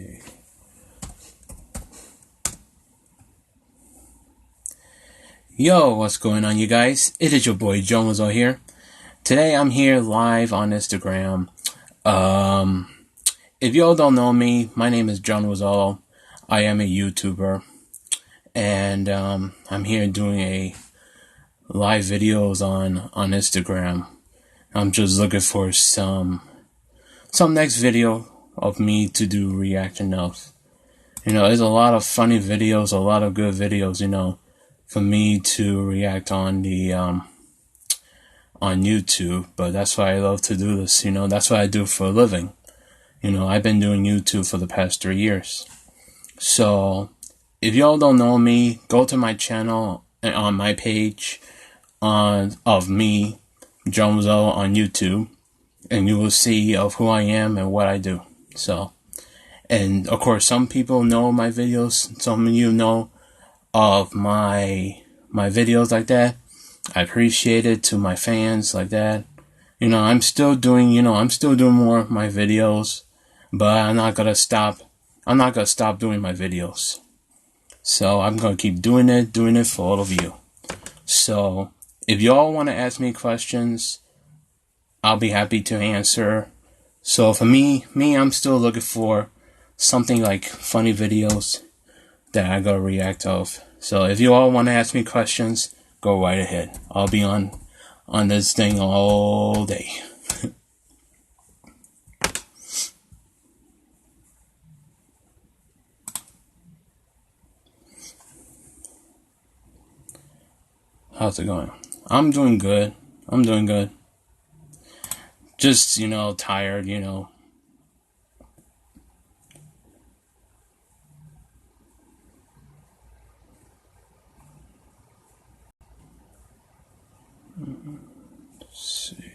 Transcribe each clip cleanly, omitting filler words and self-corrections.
see. Yo, what's going on, you guys? It is your boy Rosello here. Today I'm here live on Instagram. If y'all don't know me, my name is Rosello. I am a YouTuber, and I'm here doing a live videos on Instagram. I'm just looking for some next video of me to do reaction of. There's a lot of funny videos, a lot of good videos, for me to react on the on YouTube. But that's why I love to do this. That's what I do for a living. I've been doing YouTube for the past 3 years. So if y'all don't know me, go to my channel and on my page of me, Rosello, on YouTube, and you will see of who I am and what I do. So, and of course, some people know my videos. Some of you know of my videos like that. I appreciate it to my fans like that. I'm still doing more of my videos, but I'm not gonna stop doing my videos. So I'm gonna keep doing it for all of you. So if y'all want to ask me questions, I'll be happy to answer. So for me, I'm still looking for something like funny videos that I gotta react of. So if you all want to ask me questions, go right ahead. I'll be on this thing all day. How's it going? I'm doing good. Just, tired, Let's see.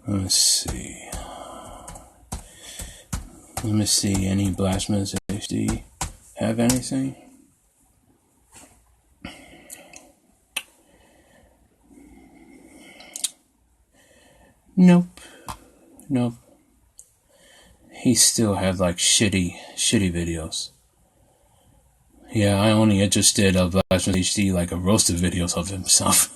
Let's see. Let me see. Any Blasphemous HD have anything? Nope. He still had like shitty videos. Yeah, I only interested of Blasphemous HD like a roasted videos of himself.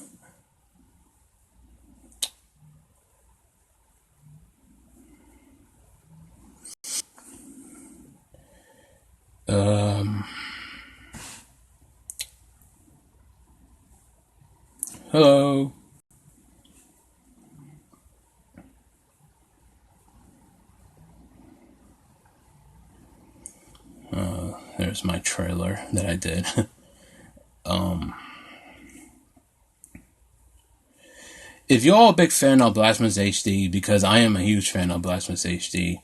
Hello. There's my trailer that I did. If you're all a big fan of Blasphemous HD, because I am a huge fan of Blasphemous HD,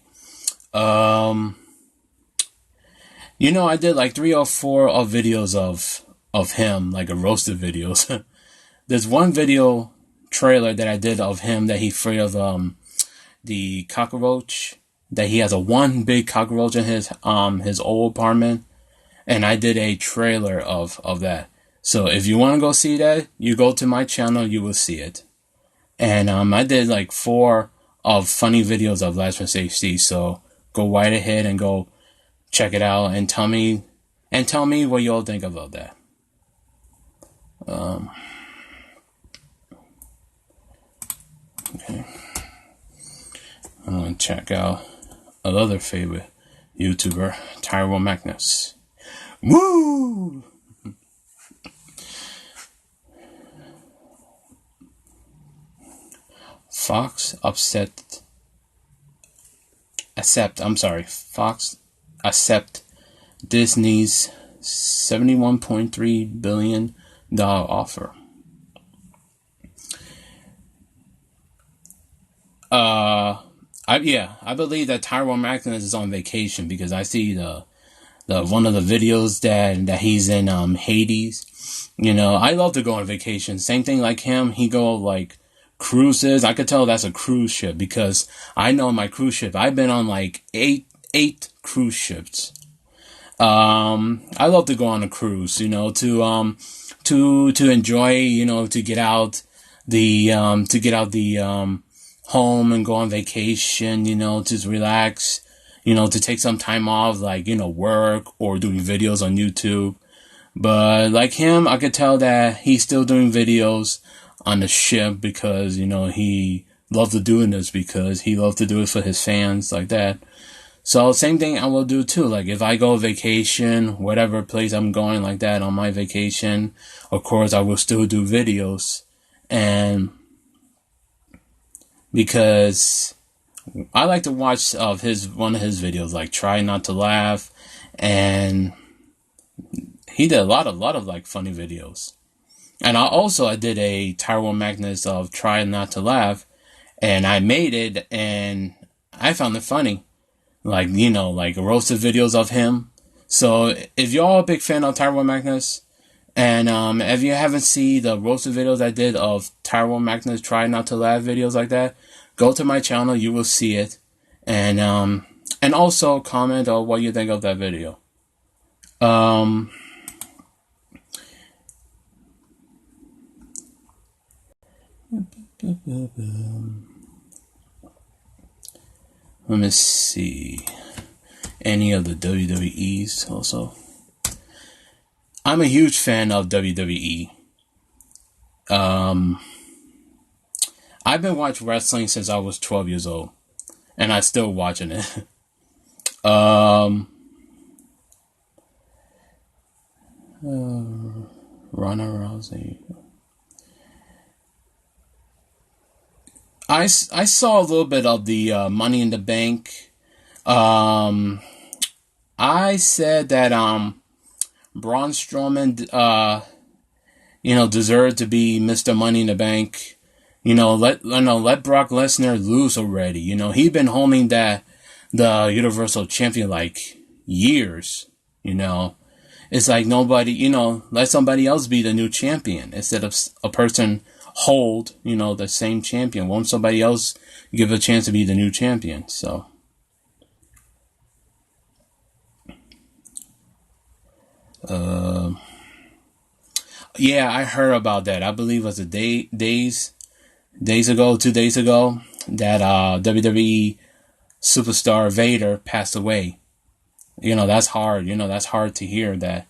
I did like 3 or 4 of videos of him, like a roasted videos. There's one video trailer that I did of him that he free of the cockroach, that he has a one big cockroach in his old apartment, and I did a trailer of that. So if you want to go see that, you go to my channel, you will see it. And I did like 4 of funny videos of Blasphemous HD, so go right ahead and go check it out and tell me what you all think about that. Okay. I'm gonna check out another favorite YouTuber, Tyrone Magnus. Woo! Fox accept Disney's $71.3 billion offer. I believe that Tyrone Magnus is on vacation, because I see the one of the videos that he's in Hades. I love to go on vacation. Same thing like him. He go like cruises. I could tell that's a cruise ship, because I know my cruise ship. I've been on like eight cruise ships. I love to go on a cruise, to enjoy, to get out to get out the home and go on vacation, just relax, to take some time off, like, work or doing videos on YouTube. But like him, I could tell that he's still doing videos on the ship because, he loved to doing this because he loved to do it for his fans like that. So same thing I will do too. Like if I go vacation, whatever place I'm going like that on my vacation, of course I will still do videos. And because I like to watch one of his videos, like Try Not to Laugh, and he did a lot of like funny videos. And I did a Tyrone Magnus of Try Not to Laugh, and I made it and I found it funny. Like, like roasted videos of him. So if you're all a big fan of Tyrone Magnus, and if you haven't seen the roasted videos I did of Tyrone Magnus Try Not to Laugh videos like that, go to my channel, you will see it. And also comment on what you think of that video. Let me see. Any of the WWEs also. I'm a huge fan of WWE. I've been watching wrestling since I was 12 years old. And I'm still watching it. Ronda Rousey. I saw a little bit of the Money in the Bank. I said that Braun Strowman deserved to be Mr. Money in the Bank. Let Brock Lesnar lose already. He's been holding the Universal Champion like years. It's like nobody, let somebody else be the new champion instead of a person hold, the same champion. Won't somebody else give a chance to be the new champion? So, yeah, I heard about that. I believe it was 2 days ago, that WWE superstar Vader passed away. That's hard. That's hard to hear that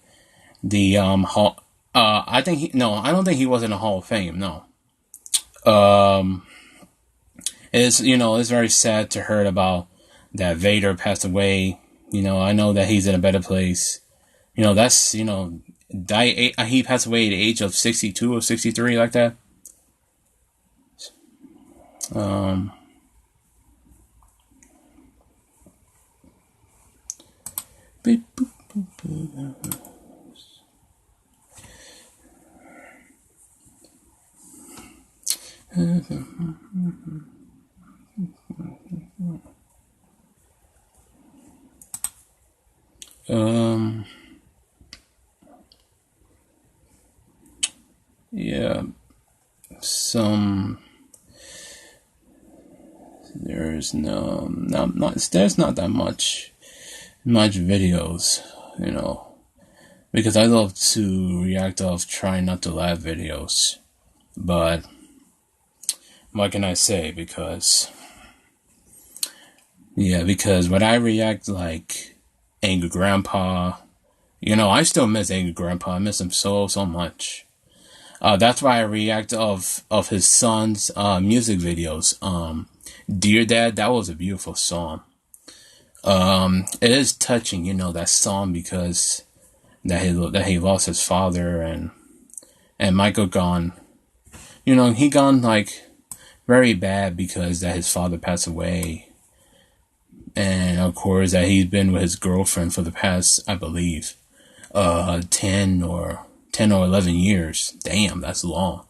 the I don't think he was in the Hall of Fame. No. It's very sad to hear about that Vader passed away. I know that he's in a better place. He passed away at the age of 62 or 63, like that. Beep, boop, boop, boop. Yeah, there's there's not that much videos, because I love to react off Try Not to Laugh videos, but what can I say? Because when I react like Angry Grandpa, I still miss Angry Grandpa. I miss him so much. That's why I react of his son's music videos. Dear Dad, that was a beautiful song. It is touching, that song, because that he lost his father, and Michael gone. He gone like very bad because that his father passed away. And of course that he's been with his girlfriend for the past, I believe, 10 or 11 years. Damn, that's long.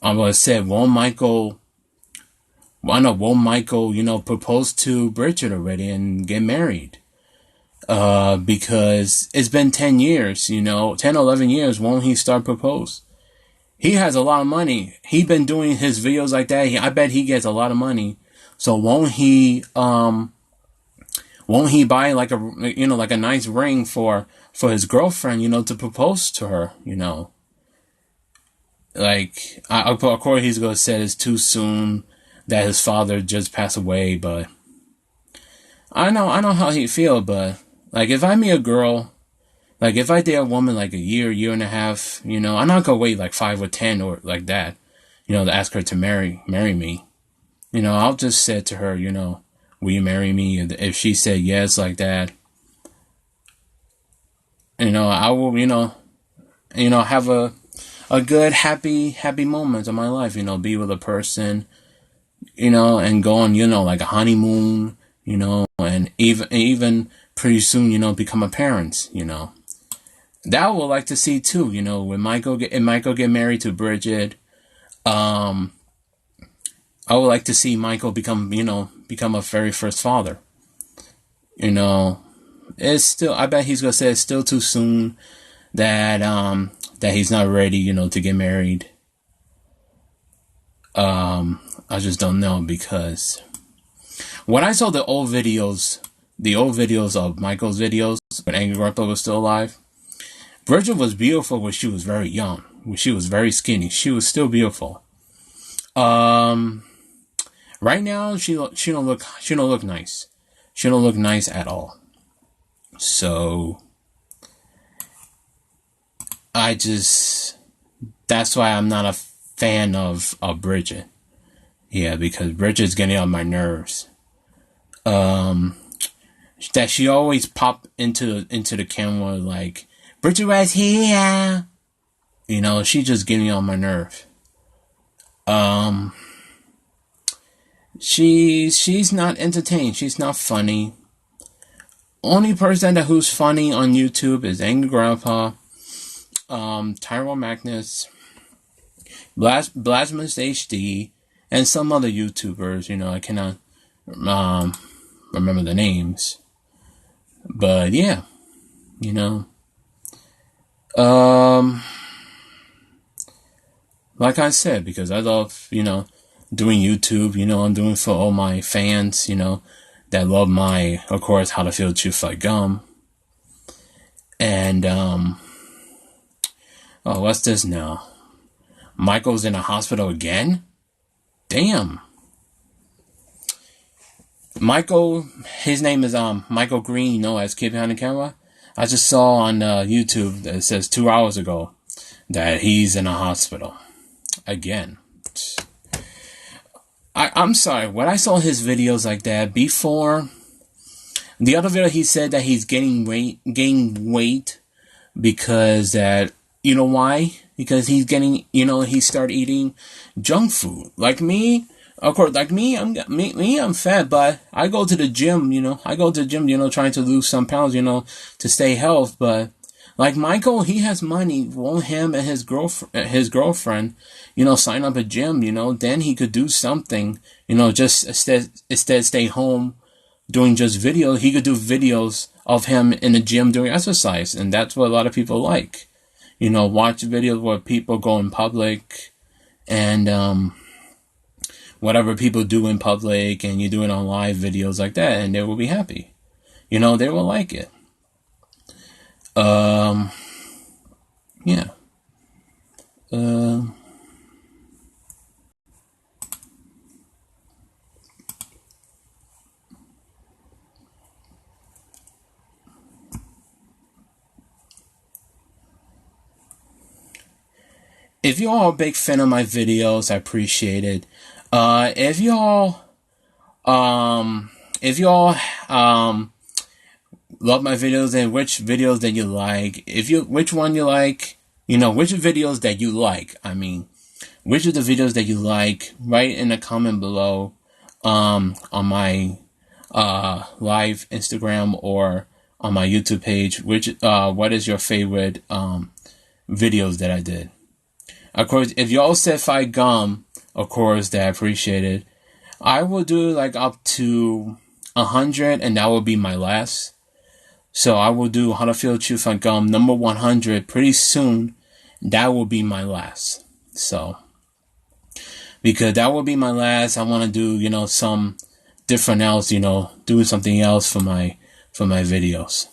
I said, won't Michael, propose to Bridget already and get married? Because it's been 10 years, 10 or 11 years, won't he start propose? He has a lot of money. He's been doing his videos like that. I bet he gets a lot of money. So won't he buy like a nice ring for his girlfriend, to propose to her, like, of course he's gonna say it's too soon that his father just passed away, but I know how he feel, but like if I meet a girl, like if I date a woman like a year and a half, you know, I'm not gonna wait like 5 or 10 or like that, you know, to ask her to marry me. You know, I'll just say to her, you know, will you marry me? And if she said yes like that, you know, I will, have a good, happy moment of my life, you know, be with a person, you know, and go on, you know, like a honeymoon, you know, and even pretty soon, you know, become a parent, you know. That I would like to see too, you know, when Michael get married to Bridget, I would like to see Michael become a very first father. You know, it's still, I bet he's gonna say it's still too soon, that he's not ready, you know, to get married. I just don't know, because when I saw the old videos of Michael's videos when Angry Grandpa was still alive, Bridget was beautiful when she was very young. When she was very skinny, she was still beautiful. Right now she don't look nice. She don't look nice at all. So that's why I'm not a fan of Bridget. Yeah, because Bridget's getting on my nerves. That she always pop into the camera like, Bridget was here. You know, she just getting on my nerve. She's not entertained. She's not funny. Only person who's funny on YouTube is Angry Grandpa, Tyrone Magnus, Blasmus HD, and some other YouTubers. You know, I cannot remember the names, but yeah, you know, like I said, because I love, you know, doing YouTube. You know, I'm doing for all my fans, you know, that love my, of course, How to Feel Chew Like Gum. And what's this now? Michael's in a hospital again? Damn. Michael, his name is Michael Green, you know, as Kid Behind the Camera. I just saw on YouTube that it says 2 hours ago that he's in a hospital again. I'm sorry, when I saw his videos like that before, the other video he said that he's gaining weight because that, you know why? Because he's getting, you know, he started eating junk food. Like me, of course, like me, I'm fat, but I go to the gym, you know, trying to lose some pounds, you know, to stay healthy. But like Michael, he has money. Won't him and his girlfriend, you know, sign up a gym, you know, then he could do something, you know, just instead stay home doing just videos. He could do videos of him in the gym doing exercise, and that's what a lot of people like. You know, watch videos where people go in public and whatever people do in public, and you do it on live videos like that, and they will be happy. You know, they will like it. Yeah. If you all are a big fan of my videos, I appreciate it. If y'all love my videos and which videos that you like, which one you like, you know, which videos that you like, I mean, which of the videos that you like, write in the comment below, on my, live Instagram or on my YouTube page, what is your favorite, videos that I did. Of course, if y'all said Fight Gum, of course, that I appreciate it. I will do like up to 100, and that will be my last. So I will do How to Feel Chew Fight Gum number 100 pretty soon. That will be my last. So, because that will be my last, I want to do, you know, some different else, you know, do something else for my videos.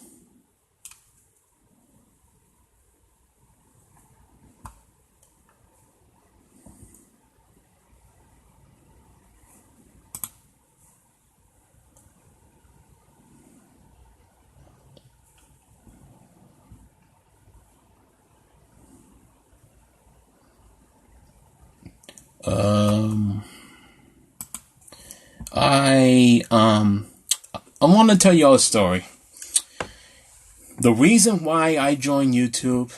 Um, I want to tell you a story. The reason why I joined YouTube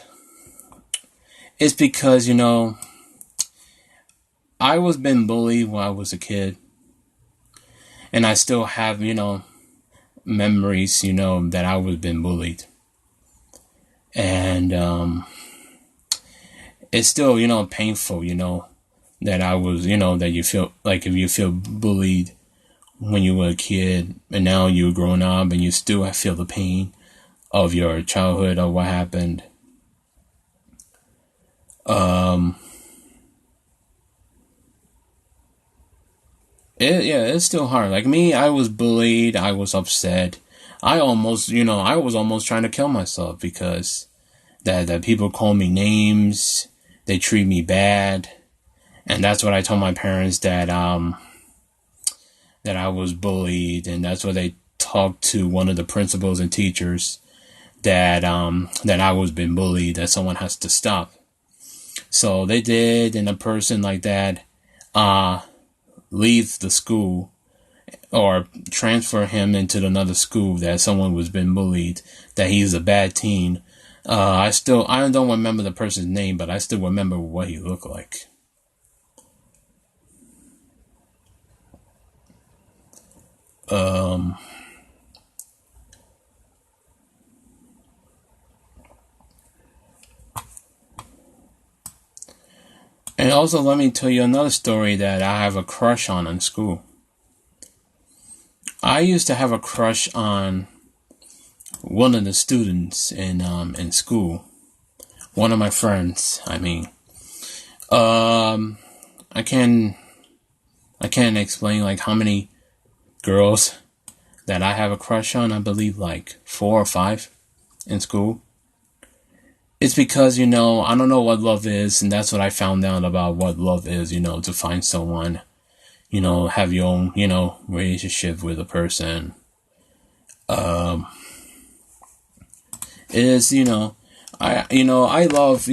is because, I was being bullied when I was a kid. And I still have, memories, that I was being bullied. And it's still, painful, that I was, that you feel like if you feel bullied when you were a kid and now you're grown up and you still feel the pain of your childhood or what happened. It's still hard. Like me, I was bullied. I was upset. I was almost trying to kill myself because that people call me names. They treat me bad. And that's what I told my parents that I was bullied. And that's what they talked to one of the principals and teachers that I was being bullied, that someone has to stop. So they did, and a person like that leaves the school or transfer him into another school that someone was being bullied, that he's a bad teen. I don't remember the person's name, but I still remember what he looked like. And also, let me tell you another story that I have a crush on in school. I used to have a crush on one of the students in school. One of my friends, I mean. I can't explain like how many girls that I have a crush on. I believe like 4 or 5 in school. It's because, I don't know what love is, and that's what I found out about what love is, to find someone, have your own, relationship with a person. It is, I love,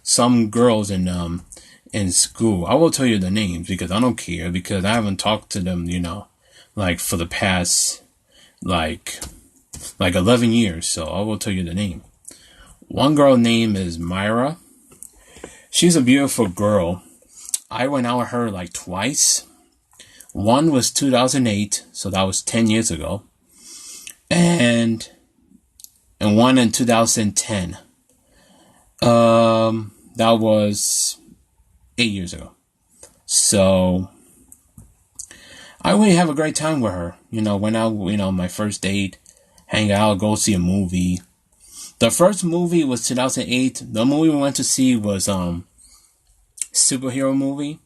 some girls in school. I will tell you the names because I don't care, because I haven't talked to them, like for the past, like 11 years. So I will tell you the name. One girl name is Myra. She's a beautiful girl. I went out with her like twice. One was 2008, so that was 10 years ago. And one in 2010. That was 8 years ago. So I really have a great time with her. Went out, my first date, hang out, go see a movie. The first movie was 2008. The movie we went to see was superhero movie.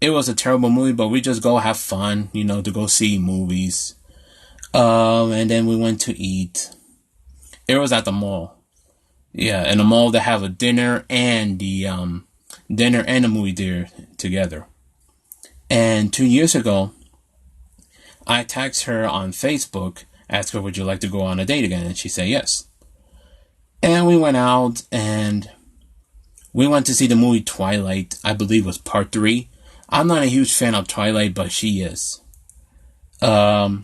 It was a terrible movie, but we just go have fun, to go see movies. And then we went to eat. It was at the mall. Yeah, in the mall they have a dinner and the movie there together. And 2 years ago, I texted her on Facebook, asked her, would you like to go on a date again? And she said yes. And we went out and we went to see the movie Twilight. I believe it was part 3. I'm not a huge fan of Twilight, but she is. I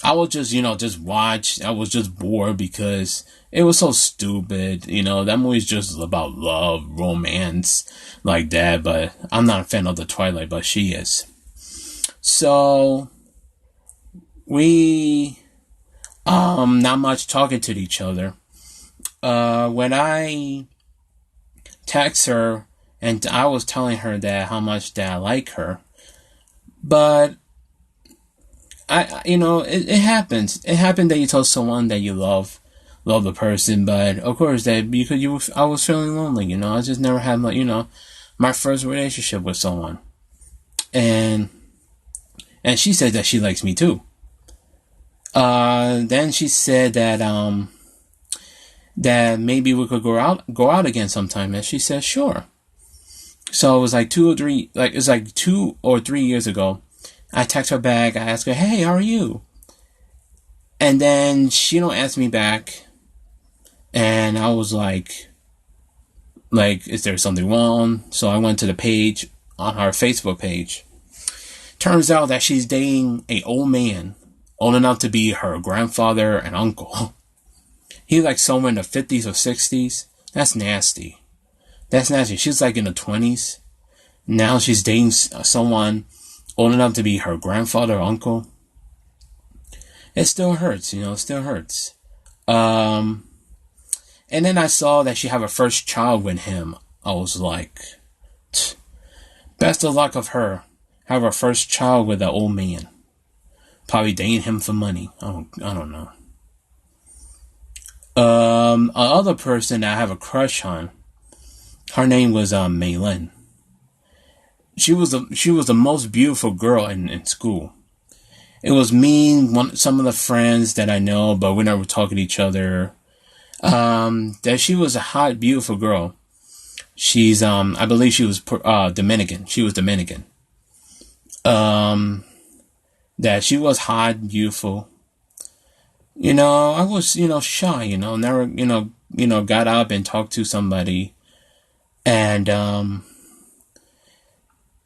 was just watch. I was just bored because it was so stupid. That movie's just about love, romance, like that. But I'm not a fan of the Twilight, but she is. So we not much talking to each other. When I text her and I was telling her that how much that I like her, but it happens. It happened that you tell someone that you love the person, but of course that because I was feeling lonely. I just never had my first relationship with someone, and she said that she likes me too. Then she said that maybe we could go out again sometime, and she said sure. So it was like 2 or 3 years ago. I text her back. I asked her, hey, how are you? And then she don't ask me back. And I was like, is there something wrong? So I went to the page on her Facebook page. Turns out that she's dating a old man, old enough to be her grandfather and uncle. He's like somewhere in the 50s or 60s. That's nasty. That's nasty. She's like in the 20s. Now she's dating someone old enough to be her grandfather or uncle. It still hurts, it still hurts. And then I saw that she had her first child with him. I was like, best of luck of her. Have her first child with an old man. Probably dating him for money. I don't know. Another person that I have a crush on, her name was Maylin. She was the most beautiful girl in school. It was me, some of the friends that I know, but we never talked to each other. That she was a hot, beautiful girl. She's I believe she was Dominican. She was Dominican. That she was hot, beautiful. I was, shy, never, got up and talked to somebody. And, I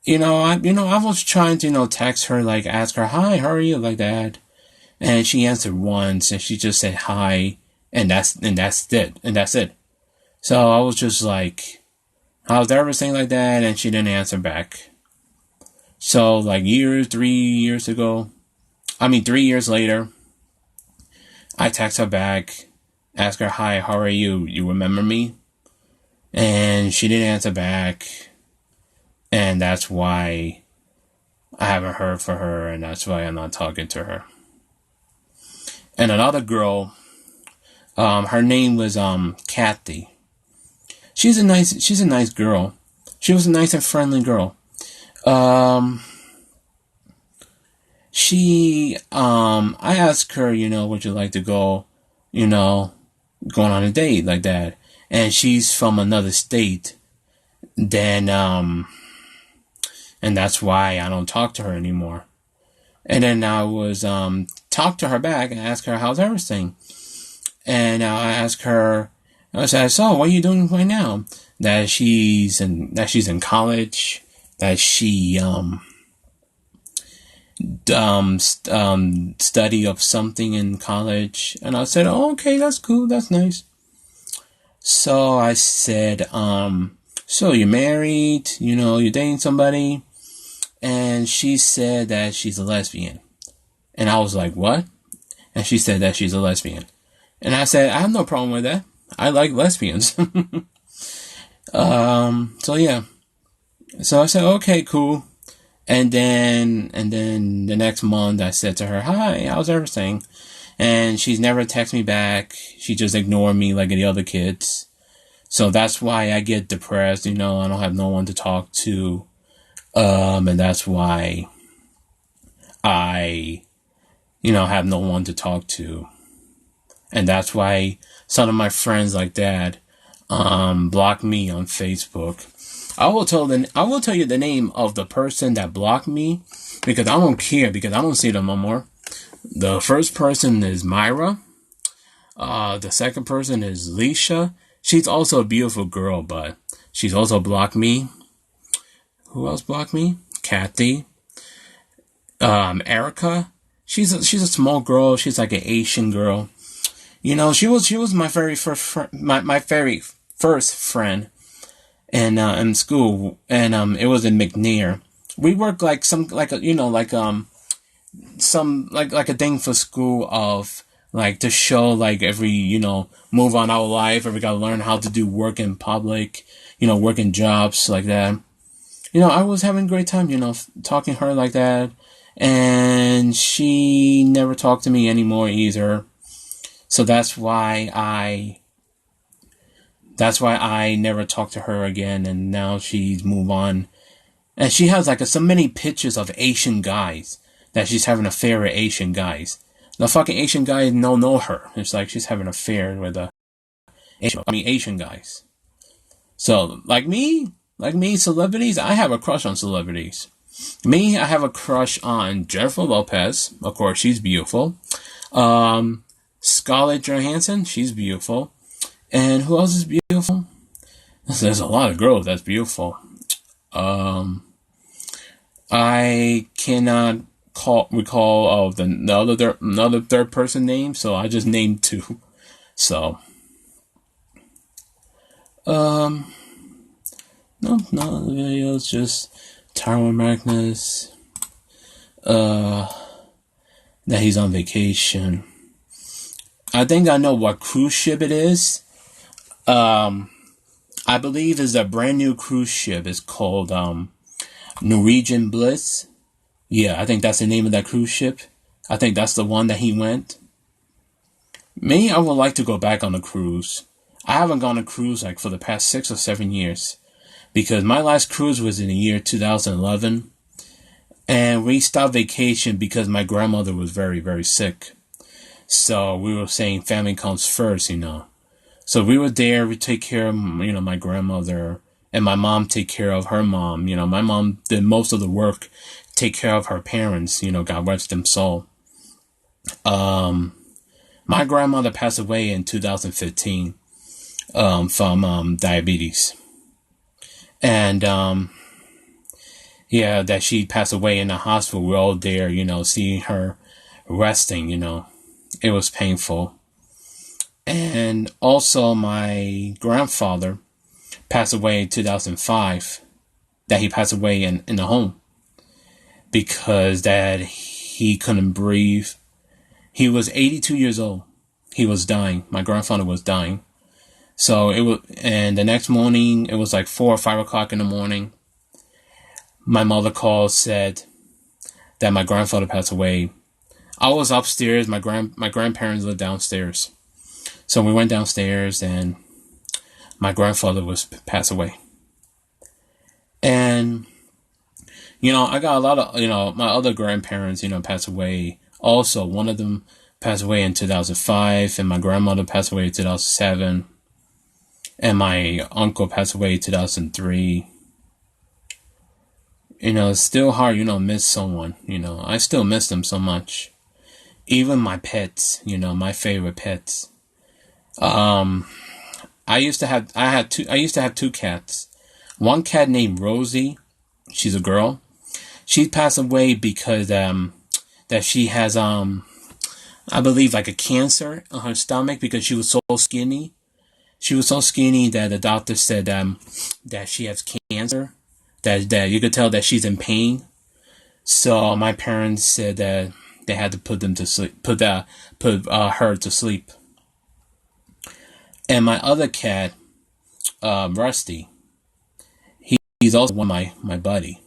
was trying to, text her, like, ask her, hi, how are you, like that. And she answered once, and she just said hi, and that's it. So I was just like, how's everything like that? And she didn't answer back. So, like, 3 years later, I text her back, ask her, hi, how are you? You remember me? And she didn't answer back. And that's why I haven't heard from her, and that's why I'm not talking to her. And another girl, her name was Kathy. She's a nice girl. She was a nice and friendly girl. I asked her, would you like to go, going on a date like that? And she's from another state. Then, and that's why I don't talk to her anymore. And then I was, talk to her back and ask her, how's everything? And I asked her, I said, so what are you doing right now? That she's in college, that she, study of something in college. And I said, oh, okay, that's cool, that's nice. So I said, so you're married, you're dating somebody? And she said that she's a lesbian. And I was like, what? And she said that she's a lesbian. And I said, I have no problem with that. I like lesbians. So yeah. So I said, okay, cool. And then the next month I said to her, hi, how's everything? And she's never texted me back. She just ignored me like the other kids. So that's why I get depressed, I don't have no one to talk to. And that's why I, have no one to talk to. And that's why some of my friends like that, block me on Facebook. I will tell you the name of the person that blocked me, because I don't care, because I don't see them no more. The first person is Myra. The second person is Leisha. She's also a beautiful girl, but she's also blocked me. Who else blocked me? Kathy. Erica. She's a small girl. She's like an Asian girl. She was my very first my very first friend in school, and it was in McNair. We worked like a thing for school of like to show like every move on our life, or we gotta learn how to do work in public, work in jobs like that. I was having a great time, talking to her like that, and she never talked to me anymore either. So that's why I never talked to her again, and now she's moved on. And she has like so many pictures of Asian guys that she's having an affair with Asian guys. The fucking Asian guys don't know her. It's like she's having an affair with Asian guys. So like me, celebrities, I have a crush on celebrities. Me, I have a crush on Jennifer Lopez. Of course, she's beautiful. Scarlett Johansson, she's beautiful. And who else is beautiful? There's a lot of girls that's beautiful. I cannot recall another third person name, so I just named two. So um no the videos, just Tyrone Magnus, that he's on vacation. I think I know what cruise ship it is. I believe it's a brand new cruise ship. It's called Norwegian Bliss. Yeah, I think that's the name of that cruise ship. I think that's the one that he went. Me, I would like to go back on a cruise. I haven't gone on a cruise like for the past 6 or 7 years, because my last cruise was in the year 2011, and we stopped vacation because my grandmother was very, very sick. So we were saying family comes first, you know. So we were there. We take care of, my grandmother, and my mom take care of her mom. My mom did most of the work, take care of her parents. God rest them soul. My grandmother passed away in 2015 from diabetes, and yeah, that she passed away in the hospital. We're all there, seeing her resting. It was painful. And also, my grandfather passed away in 2005. That he passed away in the home because that he couldn't breathe. He was 82 years old. He was dying. My grandfather was dying. So it was, and the next morning, it was like 4 or 5 o'clock in the morning. My mother called, said that my grandfather passed away. I was upstairs. My grandparents lived downstairs. So we went downstairs, and my grandfather was passed away. And, I got a lot of, my other grandparents, passed away. Also, one of them passed away in 2005, and my grandmother passed away in 2007. And my uncle passed away in 2003. It's still hard, miss someone. I still miss them so much. Even my pets, my favorite pets. I used to have two cats. One cat named Rosie. She's a girl. She passed away because that she has I believe like a cancer on her stomach because she was so skinny. She was so skinny that the doctor said that she has cancer. That you could tell that she's in pain. So my parents said that they had to put them to sleep, put her to sleep. And my other cat, Rusty, he's also one of my buddy.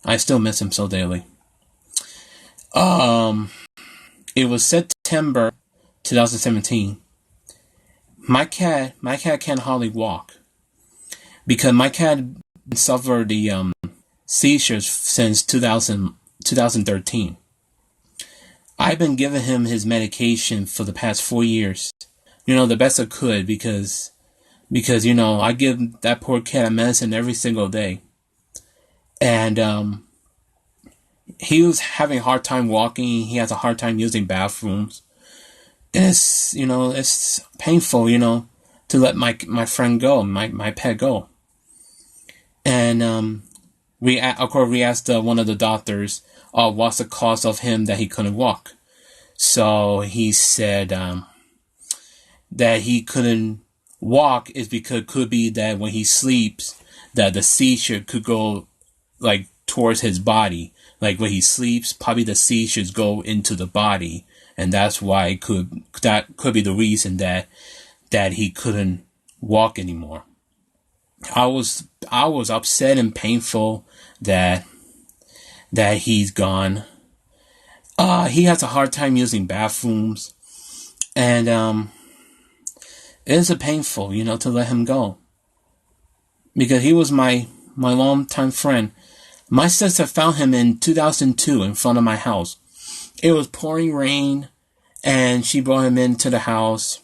I still miss him so daily. It was September 2017. My cat can't hardly walk because my cat suffered the seizures since 2013. I've been giving him his medication for the past 4 years. The best I could because I give that poor cat medicine every single day. And he was having a hard time walking. He has a hard time using bathrooms. And it's painful, to let my friend go, my pet go. And we asked one of the doctors, what's the cause of him that he couldn't walk. So he said that he couldn't walk is because it could be that when he sleeps, that the seizure could go like towards his body. Like when he sleeps, probably the seizures go into the body, and that's why that could be the reason that he couldn't walk anymore. I was upset and painful that he's gone. He has a hard time using bathrooms, and it's painful, to let him go because he was my longtime friend. My sister found him in 2002 in front of my house. It was pouring rain, and she brought him into the house.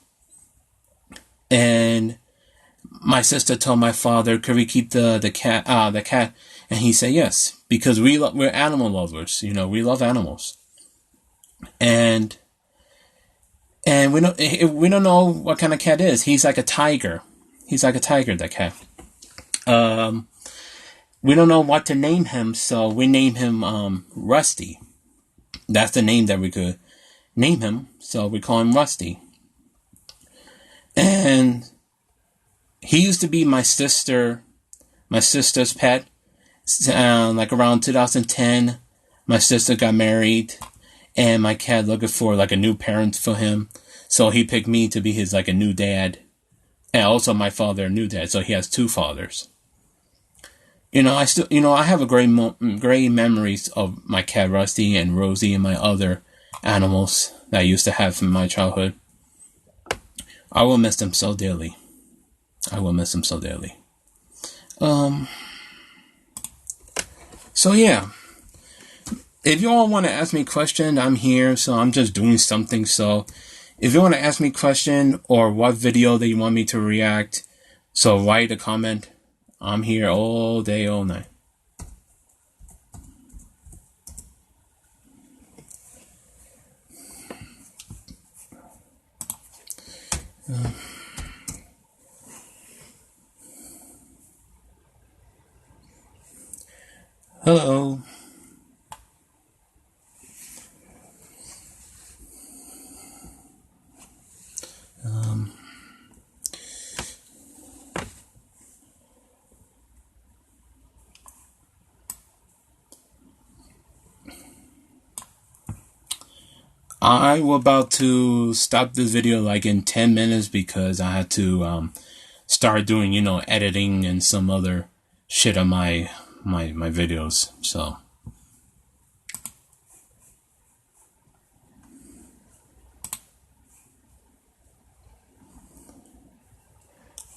And my sister told my father, "Could we keep the cat?" And he said yes, because we're animal lovers. We love animals. And we don't know what kind of cat it is. He's like a tiger. That cat. we don't know what to name him, so we name him Rusty. That's the name that we could name him, so we call him Rusty. And he used to be my sister's pet. Like around 2010, my sister got married, and my cat looking for like a new parent for him. So he picked me to be his like a new dad, and also my father a new dad. So he has two fathers. I have a great memories of my cat Rusty and Rosie and my other animals that I used to have from my childhood. I will miss them so dearly. So yeah, if you all want to ask me a question, I'm here. So I'm just doing something. So if you want to ask me a question or what video that you want me to react, so write a comment. I'm here all day, all night. Hello. I was about to stop this video like in 10 minutes because I had to start doing, editing and some other shit on my videos. So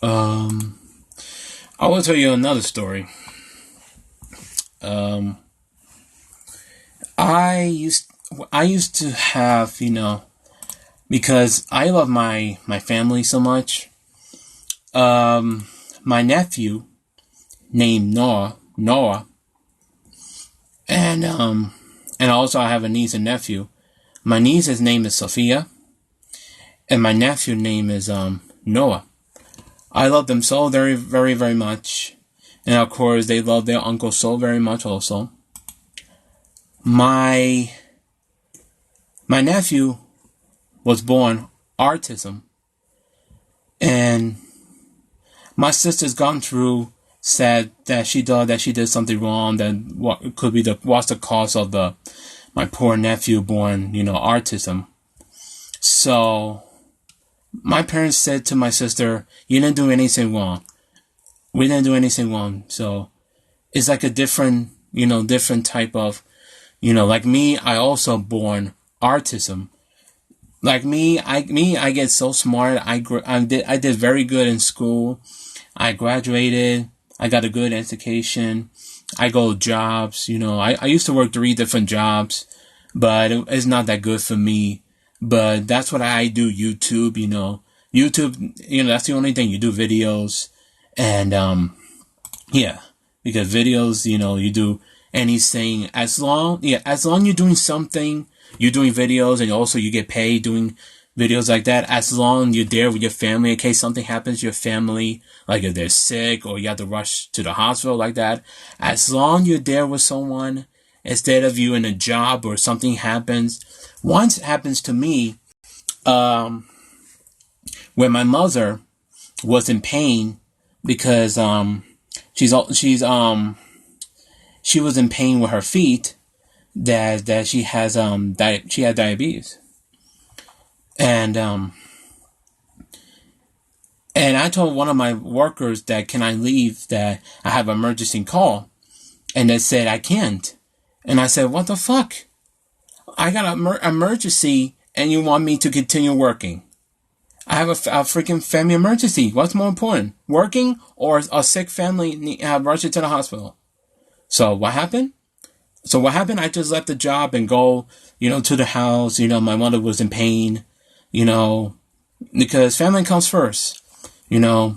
I will tell you another story. I used to have, because I love my family so much. My nephew named Noah, and also I have a niece and nephew. My niece's name is Sophia, and my nephew's name is Noah. I love them so very, very, very much, and of course they love their uncle so very much also. My nephew was born autism, and my sister's gone through, said that she thought that she did something wrong, that what could be what's the cause of my poor nephew born, autism. So my parents said to my sister, "You didn't do anything wrong. We didn't do anything wrong." So it's like a different type of, like me, I also born autism. Like me, I get so smart. I did very good in school. I graduated. I got a good education. I go jobs. I used to work 3 different jobs, but it's not that good for me. But that's what I do. YouTube, YouTube, that's the only thing you do videos, and yeah, because videos, you do anything as long you're doing something, you're doing videos, and also you get paid doing videos like that. As long you're there with your family in case something happens to your family, like if they're sick or you have to rush to the hospital like that. As long you're there with someone instead of you in a job or something happens. Once it happens to me, when my mother was in pain because she was in pain with her feet, that she has she had diabetes, and I told one of my workers that can I leave, that I have an emergency call, and they said I can't, and I said, what the fuck? I got an emergency and you want me to continue working? I have a freaking family emergency. What's more important, working or a sick family rush it to the hospital? So what happened? I just left the job and go, to the house. My mother was in pain, because family comes first. The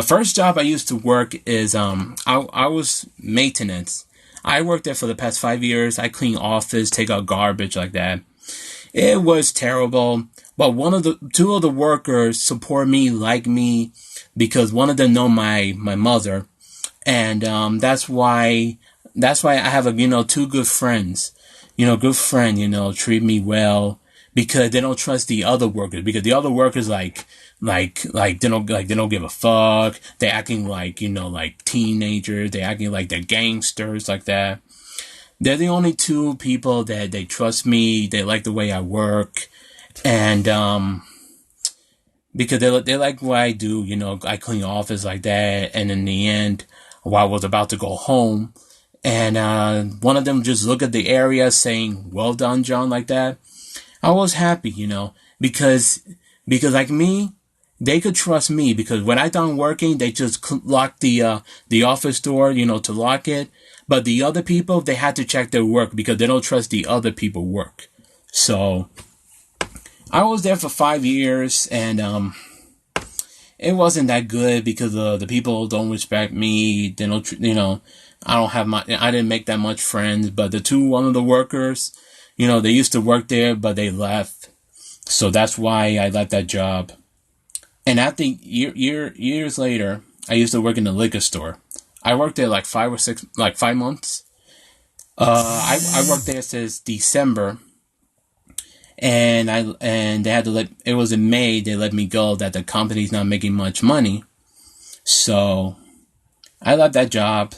first job I used to work is, I was maintenance. I worked there for the past 5 years. I clean office, take out garbage like that. It was terrible. But two of the workers support me, like me, because one of them know my mother. And that's why I have two good friends. Good friend, treat me well because they don't trust the other workers, because the other workers they don't give a fuck. They're acting like teenagers. They're acting like they're gangsters like that. They're the only two people that they trust me. They like the way I work. And because they like what I do, I clean office like that. And in the end, while I was about to go home, and one of them just looked at the area saying, "Well done, John," like that. I was happy, because like me, they could trust me, because when I done working, they just lock the office door, to lock it. But the other people, they had to check their work because they don't trust the other people work. So I was there for 5 years, and it wasn't that good because the people don't respect me. They don't, I didn't make that much friends. But one of the workers, they used to work there, but they left. So that's why I left that job. And after years later, I used to work in the liquor store. I worked there like 5 months. I worked there since December, and they had to it was in May, they let me go that the company's not making much money. So I left that job,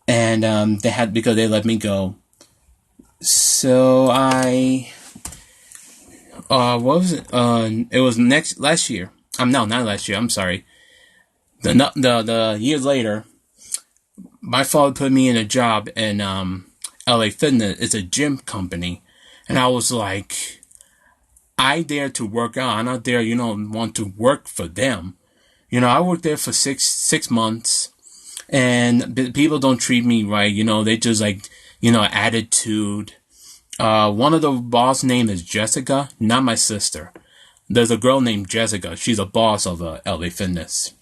and because they let me go. So what was it? It was last year. No, not last year. I'm sorry. The years later, my father put me in a job in LA Fitness. It's a gym company, and I was like, I dare to work out. I'm not there, want to work for them. I worked there for six months, and people don't treat me right. They just attitude. One of the boss name is Jessica, not my sister. There's a girl named Jessica. She's a boss of LA Fitness.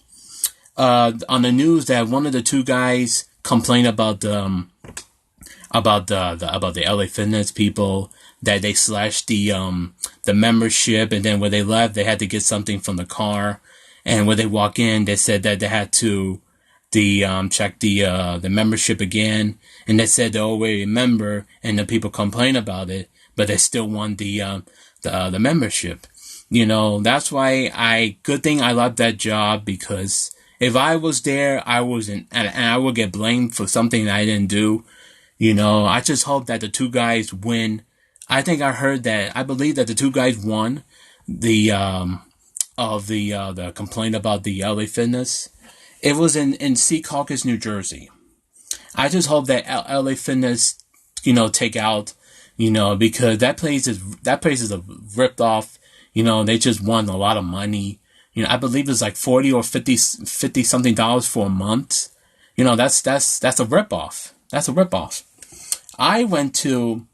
On the news, that one of the two guys complained about the LA Fitness people, that they slashed the membership, and then when they left, they had to get something from the car, and when they walk in, they said that they had to check the membership again, and they said they already remember, and the people complain about it, but they still want the membership. That's why good thing I left that job, because if I was there, I wasn't, and I would get blamed for something I didn't do. I just hope that the two guys win. I believe that the two guys won the complaint about the LA Fitness. It was in Secaucus, New Jersey. I just hope that LA Fitness, take out, because that place is a ripped off. They just won a lot of money. I believe it's like 40 or 50 something dollars for a month. That's a rip off. That's a rip off. I went to,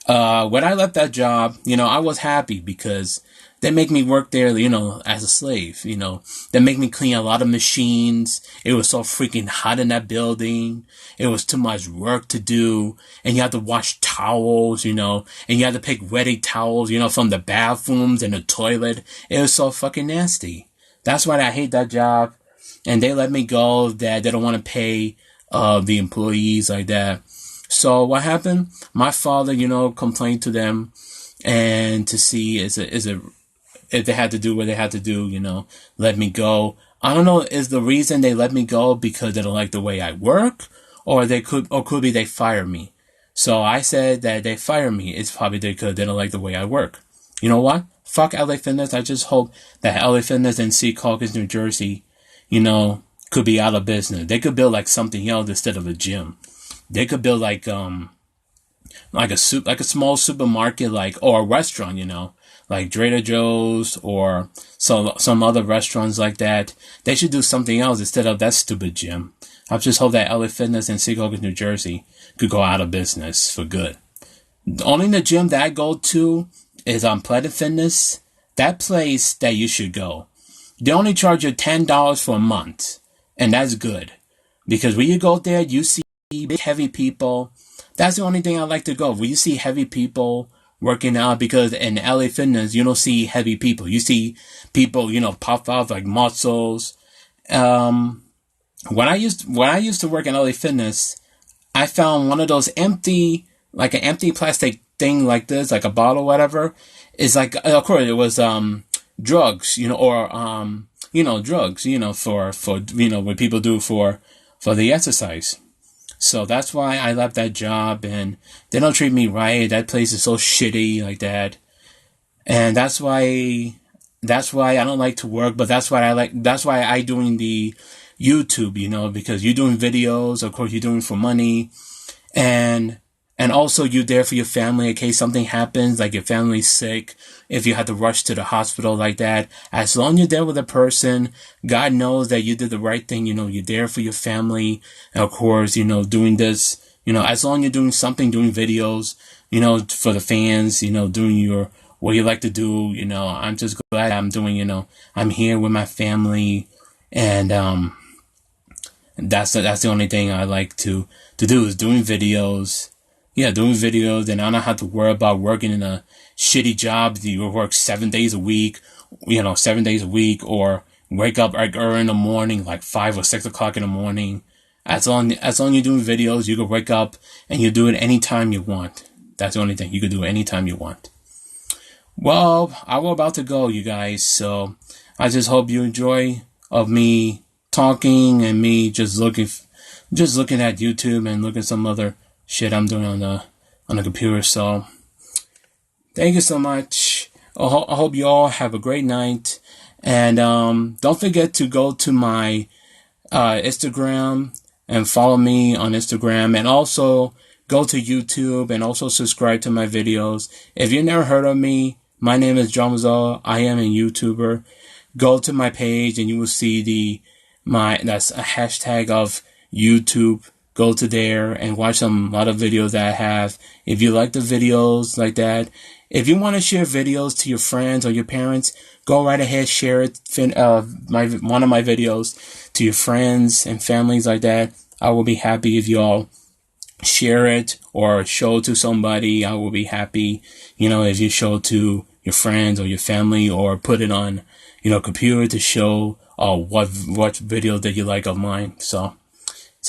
when I left that job, I was happy because they make me work there, as a slave, They make me clean a lot of machines. It was so freaking hot in that building. It was too much work to do. And you had to wash towels, and you had to pick wetty towels, from the bathrooms and the toilet. It was so fucking nasty. That's why I hate that job. And they let me go, that they don't want to pay, the employees like that. So what happened? My father, complained to them, and to see if they had to do what they had to do, let me go. I don't know, is the reason they let me go because they don't like the way I work, or could be they fire me. So I said that they fire me. It's probably because they don't like the way I work. You know what? Fuck LA Fitness. I just hope that LA Fitness in Secaucus, New Jersey, could be out of business. They could build like something else instead of a gym. They could build like a small supermarket, or a restaurant, like Trader Joe's or some other restaurants like that. They should do something else instead of that stupid gym. I just hope that LA Fitness in Secaucus, New Jersey could go out of business for good. Only the gym that I go to is on Planet Fitness. That place that you should go. They only charge you $10 for a month, and that's good. Because when you go there, you see big heavy people. That's the only thing I like to go. When you see heavy people working out, because in LA Fitness, you don't see heavy people. You see people, pop out like muscles. when I used to work in LA Fitness, I found one of those empty, like an empty plastic thing like this, like a bottle, whatever. It's like, of course, it was drugs, or drugs, for what people do for the exercise. So that's why I left that job, and they don't treat me right. That place is so shitty like that, and that's why I don't like to work. But That's why I doing the YouTube, because you're doing videos. Of course, you're doing for money, and also you're there for your family in case something happens, like your family's sick, if you have to rush to the hospital like that. As long as you're there with a person, God knows that you did the right thing. You're there for your family. And of course, doing this, as long as you're doing something, doing videos, for the fans, doing what you like to do. I'm just glad I'm doing, I'm here with my family, and that's the only thing I like to do is doing videos. Yeah, doing videos, and I don't have to worry about working in a shitty job. You work 7 days a week, 7 days a week, or wake up like early in the morning, like 5 or 6 o'clock in the morning. As long you're doing videos, you can wake up and you do it anytime you want. That's the only thing. You can do it anytime you want. Well, I'm about to go, you guys, so I just hope you enjoy of me talking and me just looking at YouTube and looking at some other shit I'm doing on the computer. So thank you so much. I hope you all have a great night, and don't forget to go to my Instagram and follow me on Instagram, and also go to YouTube and also subscribe to my videos. If you never heard of me, my name is Rosello. I am a YouTuber. Go to my page and you will see that's a hashtag of YouTube. Go to there and watch a lot of videos that I have. If you like the videos like that, if you want to share videos to your friends or your parents, go right ahead, share it. One of my videos to your friends and families like that. I will be happy if you all share it or show it to somebody. I will be happy, if you show it to your friends or your family, or put it on, computer to show what video that you like of mine. So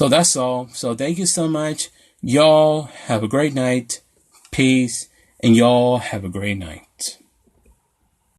that's all. So thank you so much. Y'all have a great night. Peace. And y'all have a great night.